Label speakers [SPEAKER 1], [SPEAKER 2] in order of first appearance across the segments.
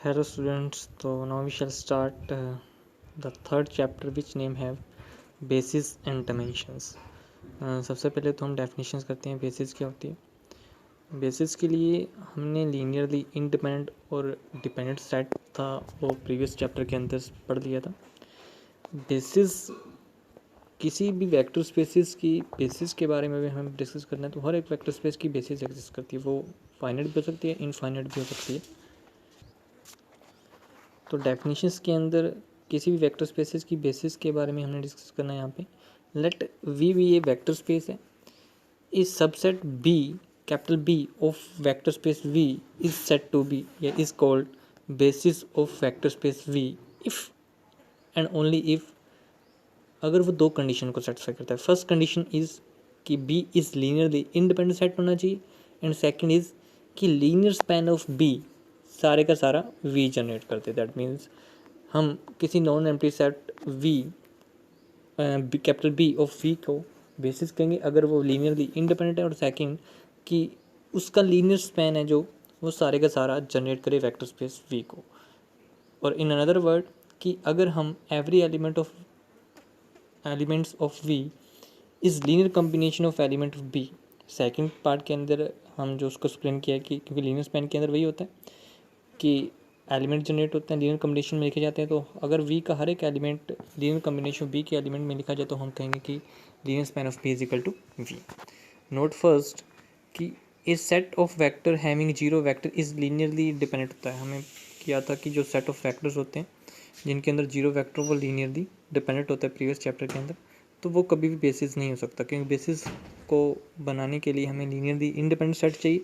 [SPEAKER 1] Hello students, so now we shall start the third chapter which name have basis and dimensions. सबसे पहले तो हम definitions करते हैं बेसिस क्या होती है। बेसिस के लिए हमने लीनियरली इंडिपेंडेंट और डिपेंडेंट सेट था वो प्रीवियस चैप्टर के अंदर पढ़ लिया था। बेसिस किसी भी वेक्टर स्पेसिस की बेसिस के बारे में भी हमें डिस्कस करना है तो हर एक वेक्टर स्पेस की बेसिस एग्जिस्ट करती है, वो फाइनाइट भी हो सकती है, इनफाइनाइट भी हो सकती है। तो डेफिनेशंस के अंदर किसी भी वेक्टर स्पेसेस की बेसिस के बारे में हमने डिस्कस करना है। यहाँ पे लेट वी भी ये वेक्टर स्पेस है, इस subset B capital B of vector space V is set to be या is called basis of vector space V if and only if अगर वो दो कंडीशन को सेटिस्फाई करता है। फर्स्ट कंडीशन इज कि B is linearly independent set होना चाहिए एंड सेकंड इज कि लीनियर स्पैन ऑफ बी सारे का सारा वी जनरेट करते। दैट मीन्स हम किसी non empty set V capital B of we को बेसिस कहेंगे अगर वो लीनियरली इंडिपेंडेंट है, और सेकंड कि उसका लीनियर स्पैन है जो वो सारे का सारा जनरेट करे वेक्टर स्पेस वी को। और इन अनदर वर्ड कि अगर हम every elements of V is linear combination of element of B. Second part के अंदर हम जो उसको एक्सप्लेन किया कि क्योंकि लीनियर स्पैन के अंदर वही होता है कि एलिमेंट जनरेट होते हैं लीनियर कॉम्बिनेशन में लिखे जाते हैं। तो अगर वी का हर एक एलिमेंट लीनियर कॉम्बिनेशन बी के एलिमेंट में लिखा जाए तो हम कहेंगे कि linear span of B is equal to V. Note first कि a set of vector having zero vector is linearly dependent होता है। हमें किया था कि जो सेट ऑफ वेक्टर्स होते हैं जिनके अंदर जीरो वेक्टर वो लीनियरली डिपेंडेंट होता है प्रीवियस चैप्टर के अंदर, तो वो कभी भी बेसिस नहीं हो सकता क्योंकि बेसिस को बनाने के लिए हमें लीनियरली इंडिपेंडेंट सेट चाहिए।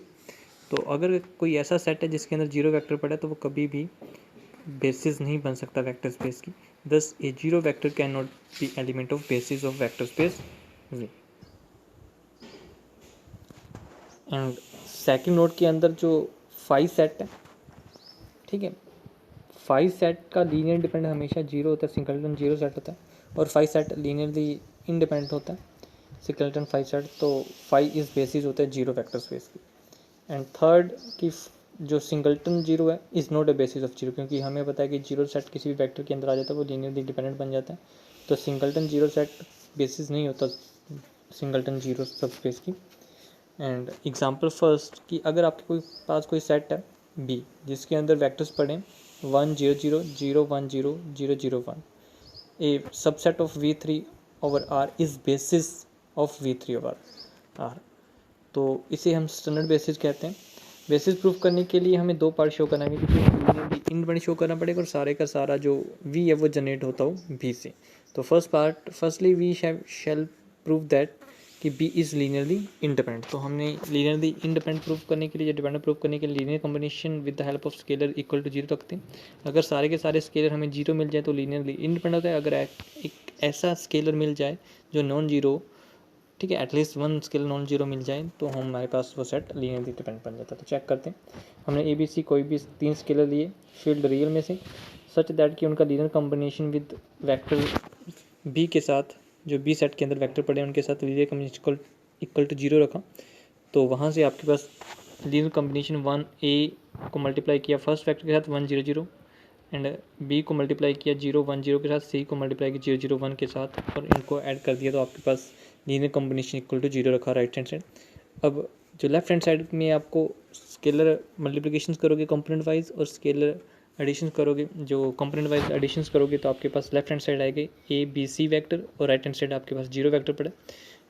[SPEAKER 1] तो अगर कोई ऐसा सेट है जिसके अंदर जीरो वेक्टर पड़ा है तो वो कभी भी बेसिस नहीं बन सकता वेक्टर स्पेस की। Thus a zero vector cannot be element of basis of vector space V. And second note के अंदर जो फाइव सेट है, ठीक है, फाइव सेट का लीनियर डिपेंडेंट हमेशा जीरो होता है, सिंगलटन जीरो सेट होता है, और फाइव सेट लीनियरली इंडिपेंडेंट होता है, सिंगलटन फाइव सेट। तो फाइव इज बेसिस होता है जीरो वेक्टर स्पेस की। एंड थर्ड कि जो सिंगलटन जीरो है is not a basis of zero, क्योंकि हमें पता है कि जीरो सेट किसी भी वेक्टर के अंदर आ जाता है वो लीनियरली डिपेंडेंट बन जाता है। तो सिंगलटन जीरो सेट बेसिस नहीं होता सिंगलटन जीरो सब स्पेस की। एंड एग्जांपल फर्स्ट कि अगर आपके कोई पास कोई सेट है बी जिसके अंदर वेक्टर्स पड़े 1 0 0 0 1 0 0 0 1, a subset of V3 over R is basis of V3 over R. तो इसे हम स्टैंडर्ड बेसिस कहते हैं। बेसिस प्रूफ करने के लिए हमें दो पार्ट शो करना है, इंडिपेंडेंट शो करना पड़ेगा और सारे का सारा जो वी है वो जनरेट होता हो बी से। तो firstly we shall prove that कि बी इज़ लीनियरली इंडिपेंडेंट। तो हमने लीनियरली इंडिपेंडेंट प्रूफ करने के लिए या डिपेंडेंट प्रूफ करने के लिए linear combination with the help of scalar equal to zero रखते हैं। अगर सारे के सारे स्केलर हमें जीरो मिल जाए तो लीनियरली इंडिपेंडेंट होता है। अगर एक ऐसा स्केलर मिल जाए जो नॉन जीरो, ठीक है, at least one scalar non zero मिल जाए तो हमारे पास वो सेट लीनियरली डिपेंड बन जाता है। तो चेक करते हैं। हमने ए बी सी कोई भी तीन स्केलर लिए फील्ड रियल में से सच दैट कि उनका linear combination with vector B के साथ, जो बी सेट के अंदर वेक्टर पड़े उनके साथ linear combination equal to zero रखा। तो वहाँ से आपके पास लीनियर कॉम्बिनेशन वन ए को मल्टीप्लाई किया फर्स्ट वेक्टर के साथ 1 0 0, एंड बी को मल्टीप्लाई किया 0 1 0 के साथ, सी को मल्टीप्लाई किया 0 0 1 के साथ, और इनको ऐड कर दिया तो आपके पास linear combination equal to zero रखा राइट हैंड साइड। अब जो लेफ्ट हैंड साइड में आपको स्केलर मल्टीप्लिकेशन करोगे कंपोनेंट वाइज और स्केलर एडिशन करोगे, जो कंपोनेंट वाइज एडिशन करोगे तो आपके पास लेफ्ट हैंड साइड आएगी ए बी सी वैक्टर और राइट हैंड साइड आपके पास जीरो वैक्टर पड़े।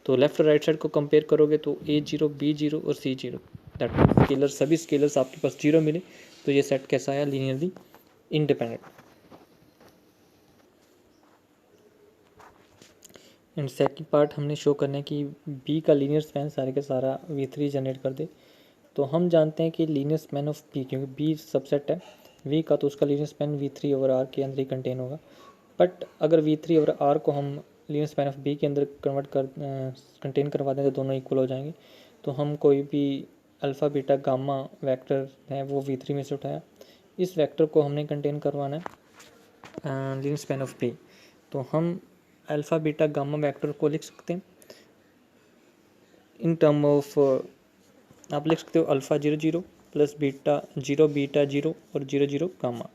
[SPEAKER 1] तो लेफ्ट और राइट साइड को कंपेयर करोगे तो ए जीरो बी जीरो और सी जीरो, दैट मीन स्केलर सभी स्केलर्स आपके पास जीरो मिले। तो ये सेट कैसा आया? Linearly independent. And second part हमने शो करना है कि बी का लीनियर स्पैन सारे का सारा V3 जनरेट कर दे। तो हम जानते हैं कि लीनियर स्पैन ऑफ बी, क्योंकि बी सबसेट है वी का, तो उसका linear span V3 over are के अंदर ही कंटेन होगा। बट अगर V3 ओवर आर को हम लीनियर स्पैन ऑफ बी के अंदर कन्वर्ट कर कंटेन करवा दें तो दोनों इक्वल हो जाएंगे। तो हम कोई भी अल्फ़ा बीटा गामा वेक्टर है वो V3 में से उठाया, इस वेक्टर को हमने कंटेन करवाना है लीनियर स्पैन ऑफ बी। तो हम अल्फ़ा बीटा गामा वेक्टर को लिख सकते हैं इन टर्म ऑफ, आप लिख सकते हो अल्फ़ा 0 0 प्लस बीटा जीरो और 0 गामा।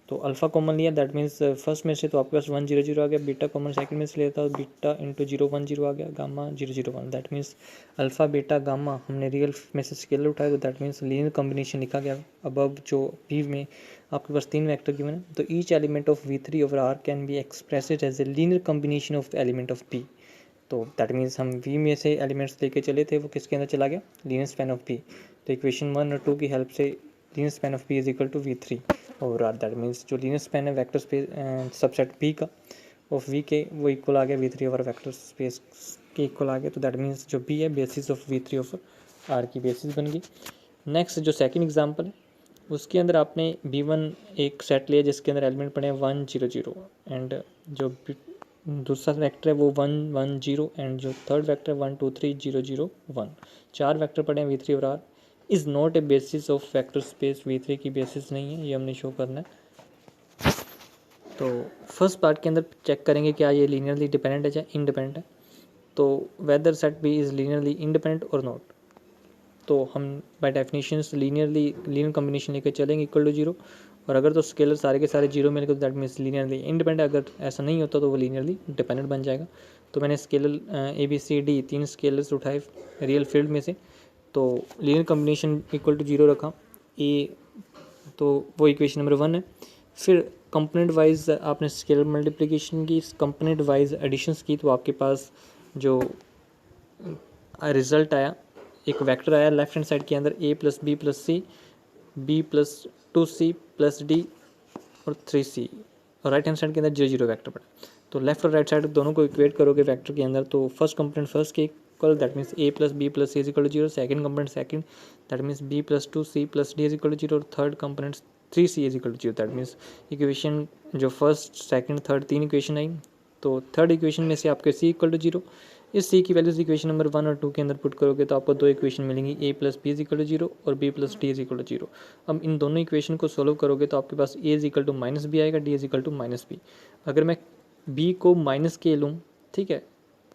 [SPEAKER 1] तो अल्फ़ा कॉमन लिया, दैट मीन्स फर्स्ट में से तो आपके पास 1 0 0 आ गया, बीटा कॉमन सेकंड में से लिया था, बीटा इंटू 0 1 0 आ गया, gamma 0 0 1। That means alpha beta gamma हमने रियल में से स्केलर उठाया, तो दैट मीन्स लीनियर कॉम्बिनेशन लिखा गया। अब जो पी में आपके पास 3 वेक्टर गिवन है, तो each element of V3 over R can be expressed as a linear combination of element of P। तो दैट मीन्स हम V में से एलिमेंट्स लेके चले थे, वो किसके अंदर चला गया, लीनियर स्पैन ऑफ P। तो इक्वेशन 1 और 2 की हेल्प से linear span of P is equal to V3 over R। That means जो लीनियर स्पैन है वेक्टर स्पेस सबसेट P का ऑफ V के, वो इक्वल आ गया V3 ओवर वेक्टर स्पेस के इक्वल आ गया। तो दैट मीन्स जो B है basis of V3 over R की बेसिस बन गई। नेक्स्ट जो सेकंड एग्जांपल है, उसके अंदर आपने B1 एक सेट लिया जिसके अंदर एलिमेंट पड़े हैं 1 0 0 एंड जो दूसरा वेक्टर है वो 1 1 0 एंड जो थर्ड वेक्टर है 1 2 3 0 0 1। 4 वेक्टर पड़े हैं V3 और R। Is not a basis of vector space. V3 की बेसिस नहीं है, ये हमने शो करना है। तो फर्स्ट पार्ट के अंदर चेक करेंगे क्या ये लीनियरली डिपेंडेंट है या इंडिपेंडेंट है। तो whether set B is linearly independent और नॉट। तो हम बाय डेफिनेशंस लीनियर कॉम्बिनेशन लेकर चलेंगे इक्वल टू 0, और अगर तो स्केलर सारे के सारे 0 मिलकर तो दैट मीन्स लीनियरली इंडिपेंडेंट। अगर ऐसा नहीं होता तो वो लीनियरली डिपेंडेंट बन जाएगा। तो मैंने स्केलर ABCD 3 स्केलर्स उठाए रियल फील्ड में से, तो लीनियर कॉम्बिनेशन इक्वल टू 0 रखा ए, तो वो इक्वेशन नंबर 1 है। फिर कंपोनेंट वाइज आपने स्केलर मल्टीप्लिकेशन की, कंपोनेंट वाइज एडिशंस की, तो आपके पास जो रिज़ल्ट आया, एक वेक्टर आया लेफ्ट हैंड साइड के अंदर A plus B plus C, B plus 2C plus D और 3C, और राइट हैंड साइड के अंदर 0 0 वेक्टर पड़ा। तो लेफ्ट और राइट साइड दोनों को इक्वेट करोगे वेक्टर के अंदर, तो फर्स्ट कंपोनेंट फर्स्ट के equal, that means A plus B plus C is equal to 0। Second component second, that means B plus 2C plus D is equal to 0। और third component 3C is equal to 0। That means equation जो first second third 3 equation आई, तो third equation में से आपके C equal to 0। इस C की values equation number 1 और 2 के अंदर पुट करोगे तो आपको 2 इक्वेशन मिलेंगी, A plus B is equal to 0 और B plus D is equal to 0। अब इन दोनों इक्वेशन को सोल्व करोगे तो आपके पास A is equal to minus B आएगा, D is equal to minus B. अगर मैं B को माइनस के लूँ, ठीक है,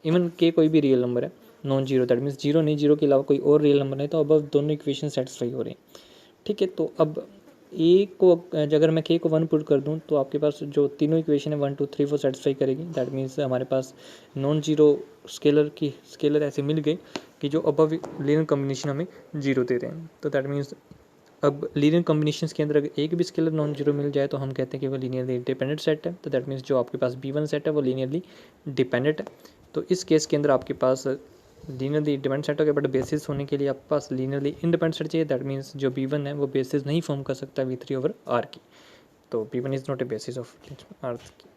[SPEAKER 1] इवन के कोई भी रियल नंबर है non zero, that means zero नहीं, जीरो के अलावा कोई और रियल नंबर नहीं, तो अब दोनों इक्वेशन सेटिस्फाई हो रहे हैं। ठीक है, तो अब ए को अगर मैं के को 1 पुट कर दूं तो आपके पास जो तीनों इक्वेशन है 1 2 3 वो सेटिस्फाई करेगी। दैट मीन्स हमारे पास नॉन जीरो स्केलर ऐसे मिल गए कि जो अब लीनियर कॉम्बिनेशन हमें जीरो दे रहे हैं। तो दैट मीन्स अब लीनियर कॉम्बिनेशंस के अंदर अगर एक भी स्केलर नॉन जीरो मिल जाए तो हम कहते हैं कि वो लीनियरली डिपेंडेंट सेट है। तो दैट मीन्स जो आपके पास B1 सेट है वो लीनियरली डिपेंडेंट है। तो इस केस के अंदर आपके पास लीनियरली डिपेंडेंट सेट हो गया, बट बेसिस होने के लिए आपके पास लीनियरली इंडिपेंडेंट सेट चाहिए। दैट मीन्स जो B1 है वो बेसिस नहीं फॉर्म कर सकता V3 ओवर R की। तो B1 is not a basis of R की।